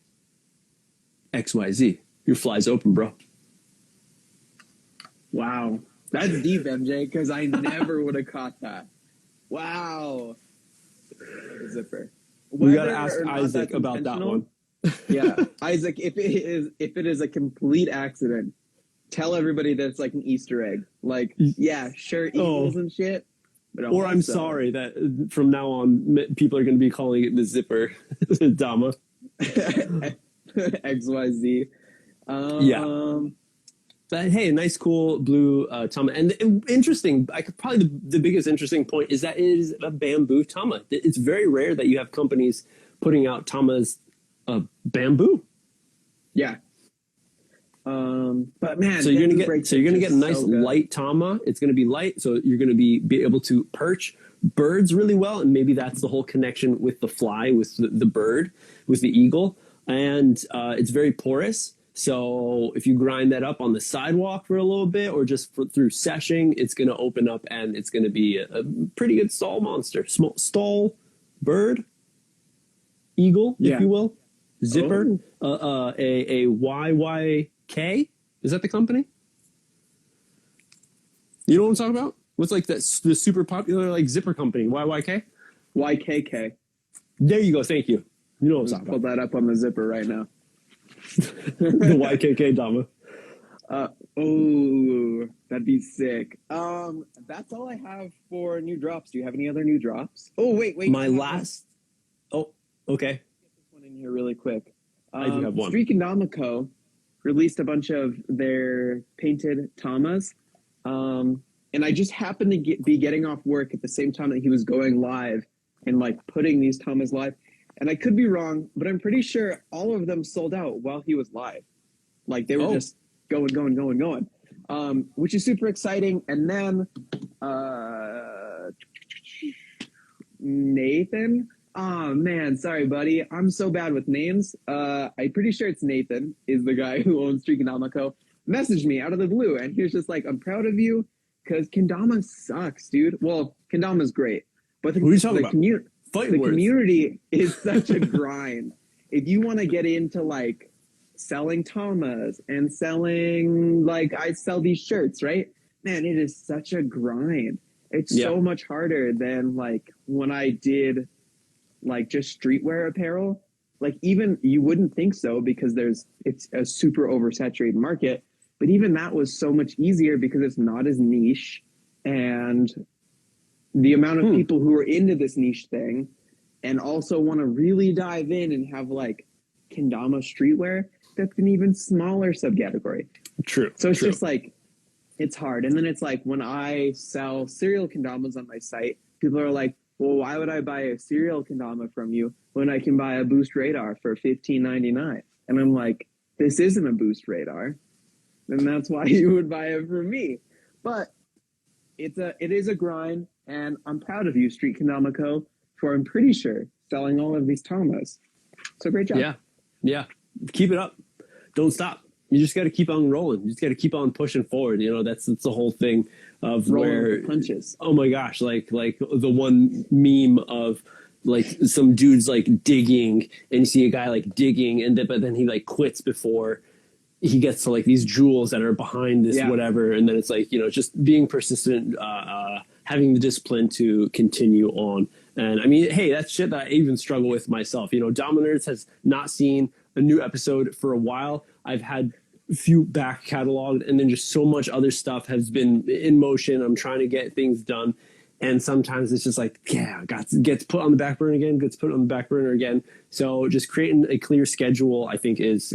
XYZ. Your fly's open, bro. Wow. That's deep, MJ, because I never would have caught that. Wow. Zipper. We got to Whether ask or not Isaac that's about that intentional, one. Yeah. Isaac, if it is a complete accident, tell everybody that it's like an Easter egg. Like, yeah, sure, eagles and shit. But Or I'm sorry that from now on, people are going to be calling it the zipper, Dama. XYZ. Yeah. But hey, a nice, cool blue tama. And interesting, probably the biggest interesting point is that it is a bamboo tama. It's very rare that you have companies putting out tamas bamboo. Yeah. But man, so you're gonna get a nice light tama. It's gonna be light, so you're gonna be able to perch birds really well, and maybe that's the whole connection with the fly, with the bird, with the eagle, and it's very porous. So if you grind that up on the sidewalk for a little bit, or just through seshing, it's going to open up and it's going to be a pretty good stall monster. Stall bird, eagle, if you will, zipper, a YYK. Is that the company? You know what I'm talking about? What's like the super popular like zipper company, YYK? YKK. There you go. Thank you. You know what I'm talking about. Pull that up on the zipper right now. The YKK Dama. Oh, that'd be sick. That's all I have for new drops. Do you have any other new drops? Oh, wait. My last. Oh, okay. Get this one in here really quick. I do have one. Kendama Co. released a bunch of their painted tamas. And I just happened to be getting off work at the same time that he was going live and like putting these tamas live. And I could be wrong, but I'm pretty sure all of them sold out while he was live. Like they were just going, which is super exciting. And then Nathan. Oh, man. Sorry, buddy. I'm so bad with names. I'm pretty sure it's Nathan is the guy who owns Kendama Co. Messaged me out of the blue. And he was just like, I'm proud of you because Kendama sucks, dude. Well, Kendama's great. But the community is such a grind. If you want to get into like selling tamas and selling, like I sell these shirts, right? Man, it is such a grind. It's so much harder than like when I did like just streetwear apparel. Like even you wouldn't think so because it's a super oversaturated market. But even that was so much easier because it's not as niche, and the amount of people who are into this niche thing and also want to really dive in and have like kendama streetwear, that's an even smaller subcategory. True. So it's just like, it's hard. And then it's like when I sell serial kendamas on my site, people are like, well, why would I buy a serial kendama from you when I can buy a boost radar for $15.99? And I'm like, this isn't a boost radar. And that's why you would buy it from me. But it is a grind. And I'm proud of you, Street Kendama Co., for I'm pretty sure selling all of these tamas. So great job. Yeah. Keep it up. Don't stop. You just got to keep on rolling. You just got to keep on pushing forward. You know, that's the whole thing of rolling punches. Oh my gosh, like the one meme of like some dude's like digging, and you see a guy like digging, but then he like quits before he gets to like these jewels that are behind this whatever, and then it's like, you know, just being persistent, having the discipline to continue on. And I mean, hey, that's shit that I even struggle with myself. You know, Dominers has not seen a new episode for a while. I've had a few back cataloged, and then just so much other stuff has been in motion. I'm trying to get things done. And sometimes it's just like, gets put on the back burner again. So just creating a clear schedule, I think, is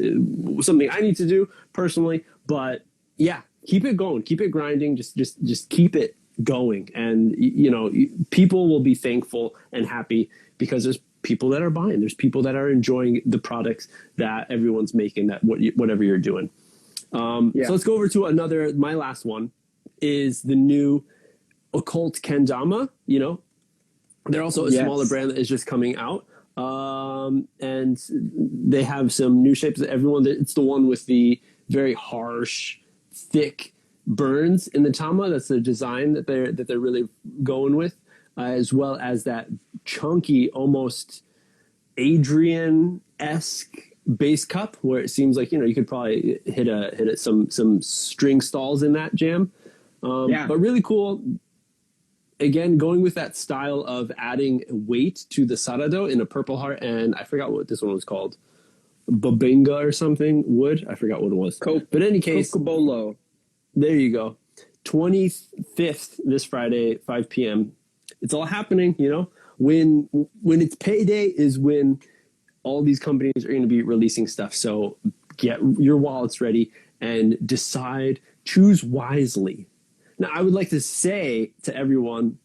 something I need to do personally. But yeah, keep it going, keep it grinding, just keep it going. And, you know, people will be thankful and happy because there's people that are buying. There's people that are enjoying the products that everyone's making, that whatever you're doing. So let's go over to my last one is the new Occult Kendama. You know, they're also a smaller brand that is just coming out. And they have some new shapes. It's the one with the very harsh, thick burns in the tama. That's the design that they're really going with, as well as that chunky, almost Adrian-esque base cup where it seems like, you could probably hit some string stalls in that jam. But really cool. Again, going with that style of adding weight to the sarado in a purple heart, and I forgot what this one was called. Babinga or something, wood. I forgot what it was. But in any case, Cocobolo. There you go. 25th this Friday, 5 p.m. It's all happening, When it's payday is when all these companies are going to be releasing stuff. So get your wallets ready and choose wisely. Now, I would like to say to everyone,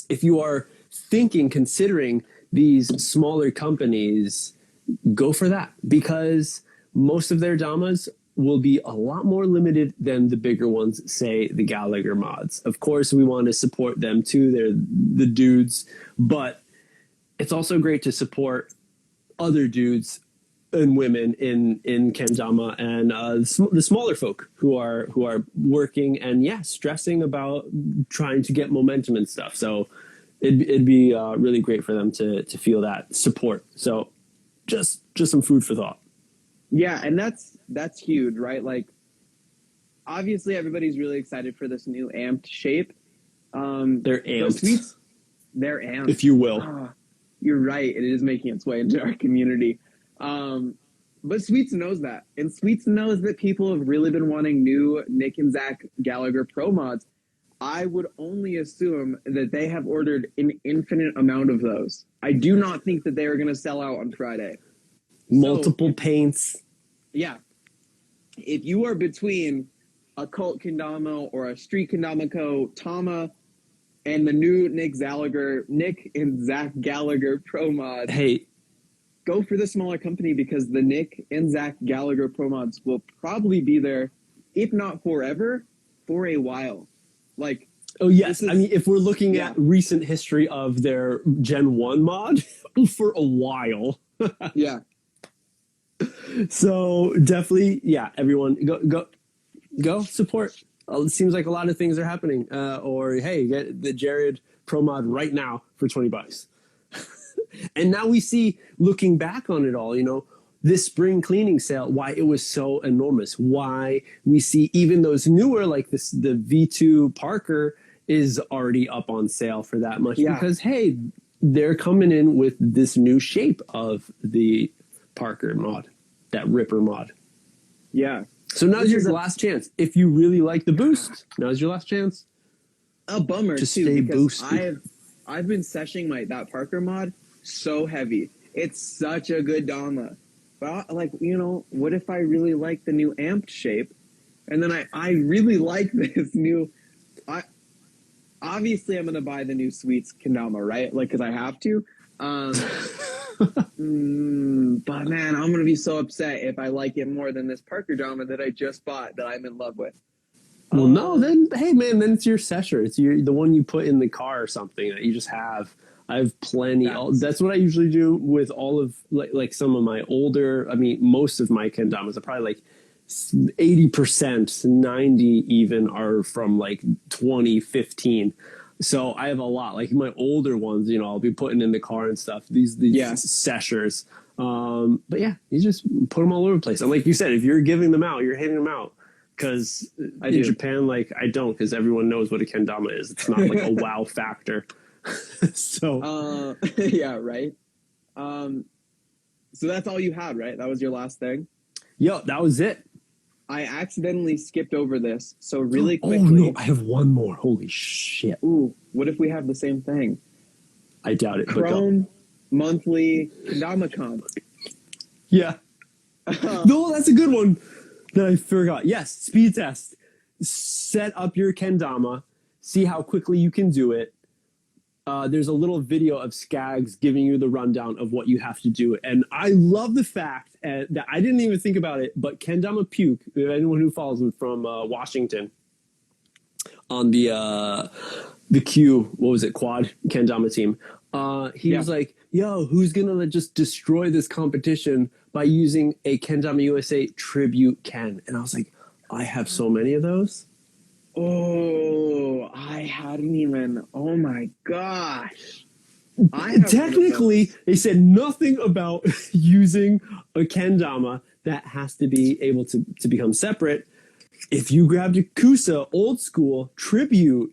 if you are considering these smaller companies, go for that, because most of their Damas will be a lot more limited than the bigger ones, say the Gallagher mods. Of course, we want to support them too. They're the dudes, but it's also great to support other dudes and women in Kendama and the smaller folk who are working and stressing about trying to get momentum and stuff. So it'd be really great for them to feel that support. So just some food for thought. Yeah, and that's huge, right? Like, obviously everybody's really excited for this new amped shape. They're amped. They're amped, if you will. You're right. It is making its way into our community. But Sweets knows that. And Sweets knows that people have really been wanting new Nick and Zach Gallagher Pro mods. I would only assume that they have ordered an infinite amount of those. I do not think that they are going to sell out on Friday. Multiple paints. Yeah. If you are between Occult Kendama or a Street Kendama Co. Tama and the new Nick and Zach Gallagher Pro mods, hey, go for the smaller company, because the Nick and Zach Gallagher Pro mods will probably be there, if not forever, for a while. Like, oh yes, if we're looking at recent history of their Gen 1 mod, for a while. Yeah. So definitely, everyone go support. It seems like a lot of things are happening. Or hey, get the Jared Pro mod right now for $20. And now we see, looking back on it all, this spring cleaning sale, why it was so enormous. Why we see even those newer, like the V2 Parker is already up on sale for that much. Yeah. Because hey, they're coming in with this new shape of the Parker mod, that Ripper mod. Yeah. So now's your last chance. If you really like the boost, now's your last chance. A bummer to stay boosted. I've been seshing that Parker mod so heavy. It's such a good Dama. But what if I really like the new amped shape? And then I really like this new. Obviously I'm gonna buy the new Sweets Kendama, right? Like, because I have to. But man, I'm gonna be so upset if I like it more than this Parker Dama that I just bought that I'm in love with. Well, no, then hey man, then it's your sesher. It's the one you put in the car or something that you just have. I have plenty. That's what I usually do with all of like some of my older. Most of my Kendamas are probably like 80%, 90 even are from like 2015. So I have a lot. Like my older ones, I'll be putting in the car and stuff. These seshers. But yeah, you just put them all over the place. And like you said, if you're giving them out, you're hitting them out. Because in Japan, I don't, because everyone knows what a kendama is. It's not like a wow factor. So yeah, right. So that's all you had, right? That was your last thing? Yo, that was it. I accidentally skipped over this, so really quickly. Oh no, I have one more. Holy shit. Ooh, what if we have the same thing? I doubt it. Chrome monthly Kendama comp. Yeah. No, that's a good one that I forgot. Yes, speed test. Set up your Kendama, see how quickly you can do it. There's a little video of Skags giving you the rundown of what you have to do. And I love the fact that I didn't even think about it, but Kendama Puke, anyone who follows him from Washington, on the quad Kendama team, he was like, yo, who's going to just destroy this competition by using a Kendama USA tribute Ken? And I was like, I have so many of those. Oh, I hadn't even. Oh my gosh. I have Technically, they said nothing about using a kendama that has to be able to become separate. If you grabbed a Kusa old school tribute,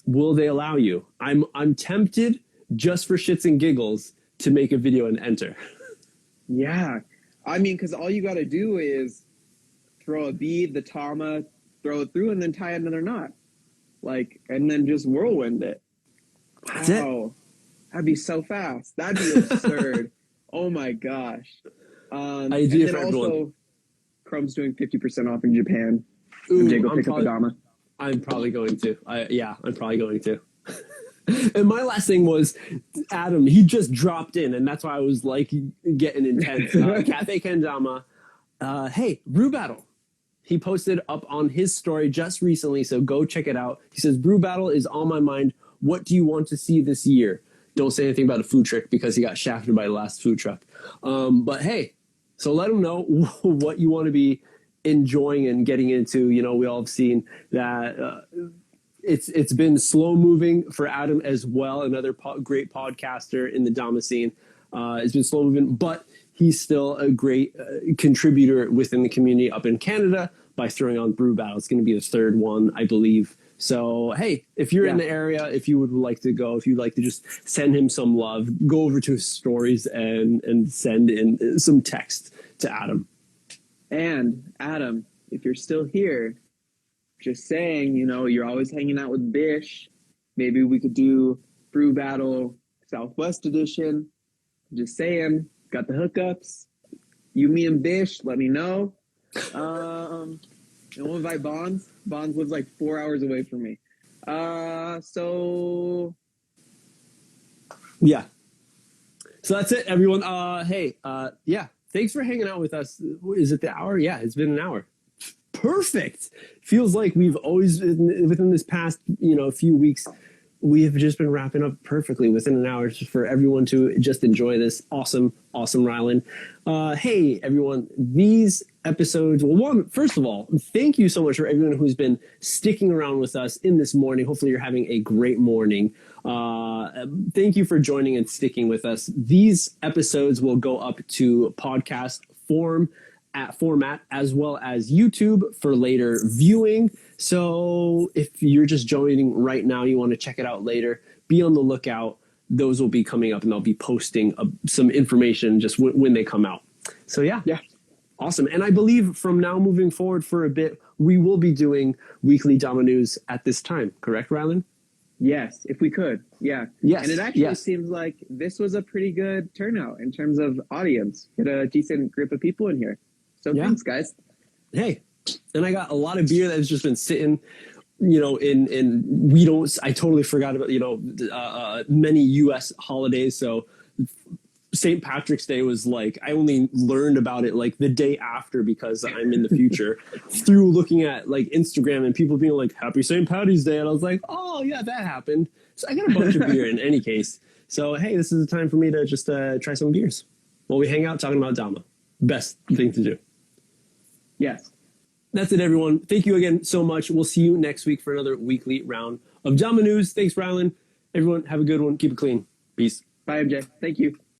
will they allow you? I'm tempted just for shits and giggles to make a video and enter. Yeah. I mean, because all you got to do is throw a bead, the Tama, throw it through, and then tie another knot. Like, and then just whirlwind it. That's wow. That'd be so fast. That'd be absurd. Oh my gosh. Idea and for then also, everyone. Chrome's doing 50% off in Japan. Ooh, Go pick up a Dama. I'm probably going to. I'm probably going to. And my last thing was Adam. He just dropped in, and that's why I was like getting intense. Cafe Kendama. Hey, Brew Battle. He posted up on his story just recently, so go check it out. He says, Brew Battle is on my mind. What do you want to see this year? Don't say anything about a food truck because he got shafted by the last food truck. But hey, so let him know what you want to be enjoying and getting into. You know, we all have seen that it's been slow moving for Adam as well, another great podcaster in the Dama scene. It's been slow moving, but he's still a great contributor within the community up in Canada by throwing on Brew Battle. It's going to be the third one, I believe. So, hey, if you're in the area, if you would like to go, if you'd like to just send him some love, go over to his stories and send in some text to Adam. And Adam, if you're still here, just saying, you know, you're always hanging out with Bish. Maybe we could do Brew Battle Southwest Edition. Just saying, got the hookups. You, me, and Bish, let me know. And we'll invite Bonds. Bonds lives like 4 hours away from me. So yeah. So that's it, everyone. Thanks for hanging out with us. Is it the hour? Yeah, it's been an hour. Perfect. Feels like we've always been, within this past, few weeks, we have just been wrapping up perfectly within an hour for everyone to just enjoy this awesome Rylan. Hey, everyone, these episodes, first of all, thank you so much for everyone who's been sticking around with us in this morning. Hopefully you're having a great morning. Thank you for joining and sticking with us. These episodes will go up to podcast format as well as YouTube for later viewing. So if you're just joining right now, you want to check it out later, be on the lookout. Those will be coming up and I'll be posting some information just when they come out. So yeah. Awesome. And I believe from now moving forward for a bit, we will be doing weekly Dama news at this time. Correct, Rylan? Yes, if we could. Yeah. Yes. And it actually seems like this was a pretty good turnout in terms of audience. Get a decent group of people in here. So thanks, guys. Hey, and I got a lot of beer that has just been sitting, I totally forgot about, many U.S. holidays. So St. Patrick's Day was like, I only learned about it like the day after because I'm in the future through looking at like Instagram and people being like, Happy St. Patty's Day. And I was like, oh yeah, that happened. So I got a bunch of beer in any case. So, hey, this is the time for me to just try some beers while we hang out talking about Dama. Best thing to do. Yes. That's it, everyone. Thank you again so much. We'll see you next week for another weekly round of Dama news. Thanks, Rylan. Everyone, have a good one. Keep it clean. Peace. Bye, MJ. Thank you.